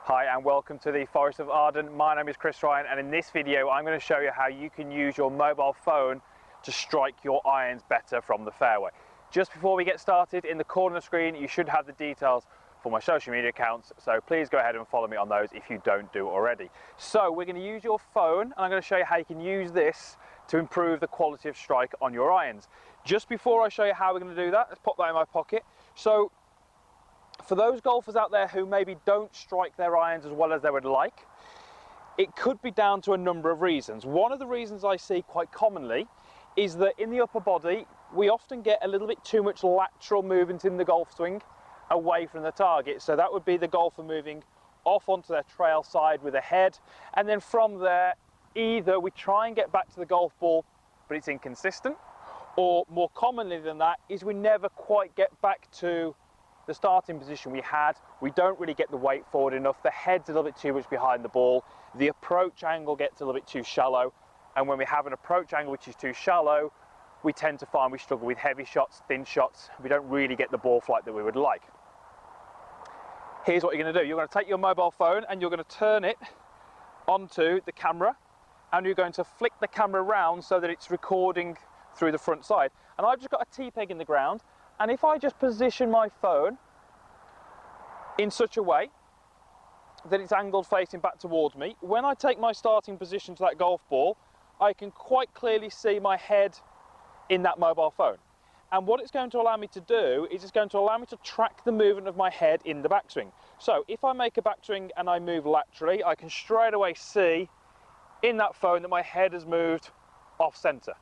Hi and welcome to the Forest of Arden. My name is Chris Ryan, and in this video I'm going to show you how you can use your mobile phone to strike your irons better from the fairway. Just before we get started, in the corner of the screen you should have the details for my social media accounts, so please go ahead and follow me on those if you don't do already. So we're going to use your phone, and I'm going to show you how you can use this to improve the quality of strike on your irons. Just before I show you how we're going to do that, let's pop that in my pocket. So for those golfers out there who maybe don't strike their irons as well as they would like, it could be down to a number of reasons. One of the reasons I see quite commonly is that in the upper body we often get a little bit too much lateral movement in the golf swing away from the target. So that would be the golfer moving off onto their trail side with a head, and then from there either we try and get back to the golf ball but it's inconsistent, or more commonly than that is we never quite get back to the starting position we had. We don't really get the weight forward enough, the head's a little bit too much behind the ball, the approach angle gets a little bit too shallow, and when we have an approach angle which is too shallow, we tend to find we struggle with heavy shots, thin shots, we don't really get the ball flight that we would like. Here's what you're going to do. You're going to take your mobile phone and you're going to turn it onto the camera, and you're going to flick the camera around so that it's recording through the front side. And I've just got a T-peg in the ground, and if I just position my phone in such a way that it's angled facing back towards me, when I take my starting position to that golf ball, I can quite clearly see my head in that mobile phone. And what it's going to allow me to do is it's going to allow me to track the movement of my head in the backswing. So if I make a backswing and I move laterally, I can straight away see in that phone that my head has moved off center.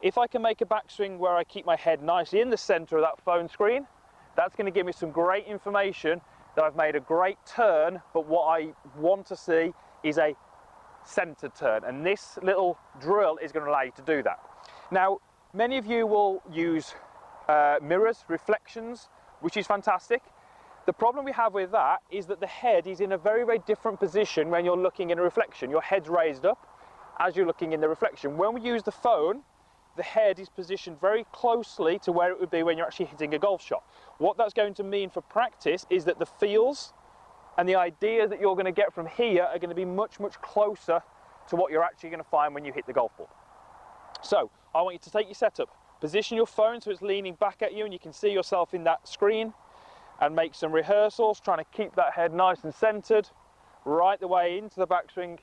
If I can make a backswing where I keep my head nicely in the center of that phone screen, that's going to give me some great information that I've made a great turn, but what I want to see is a centered turn, and this little drill is going to allow you to do that. Now, many of you will use mirrors, reflections, which is fantastic. The problem we have with that is that the head is in a very, very different position when you're looking in a reflection. Your head's raised up as you're looking in the reflection. When we use the phone, the head is positioned very closely to where it would be when you're actually hitting a golf shot. What that's going to mean for practice is that the feels and the ideas that you're going to get from here are going to be much, much closer to what you're actually going to find when you hit the golf ball. So I want you to take your setup, position your phone so it's leaning back at you and you can see yourself in that screen, and make some rehearsals, trying to keep that head nice and centered, right the way into the backswing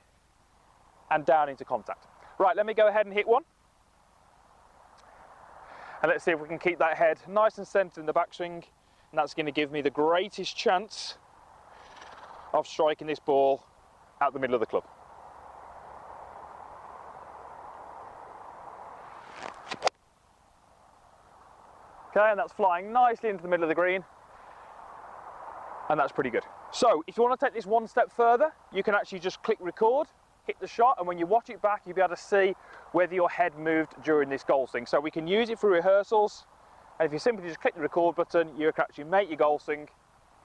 and down into contact. Right, let me go ahead and hit one. And let's see if we can keep that head nice and centered in the backswing, and that's going to give me the greatest chance of striking this ball out the middle of the club. Okay, and that's flying nicely into the middle of the green, and that's pretty good. So if you want to take this one step further, you can actually just click record, hit the shot, and when you watch it back you'll be able to see whether your head moved during this goal swing. So we can use it for rehearsals, and if you simply just click the record button, you can actually make your goal swing,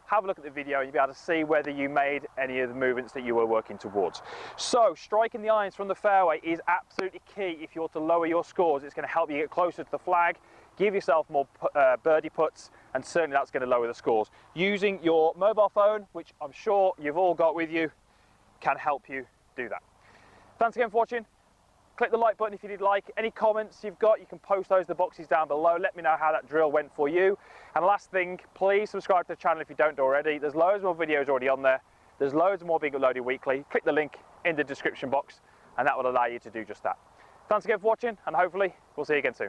have a look at the video, and you'll be able to see whether you made any of the movements that you were working towards. So striking the irons from the fairway is absolutely key if you want to lower your scores. It's going to help you get closer to the flag, give yourself more birdie putts, and certainly that's going to lower the scores. Using your mobile phone, which I'm sure you've all got with you, can help you do that. Thanks again for watching. Click the like button if you did like. Any comments you've got, you can post those in the boxes down below. Let me know how that drill went for you. And last thing, please subscribe to the channel if you don't already. There's loads more videos already on there. There's loads more being uploaded weekly. Click the link in the description box and that will allow you to do just that. Thanks again for watching, and hopefully we'll see you again soon.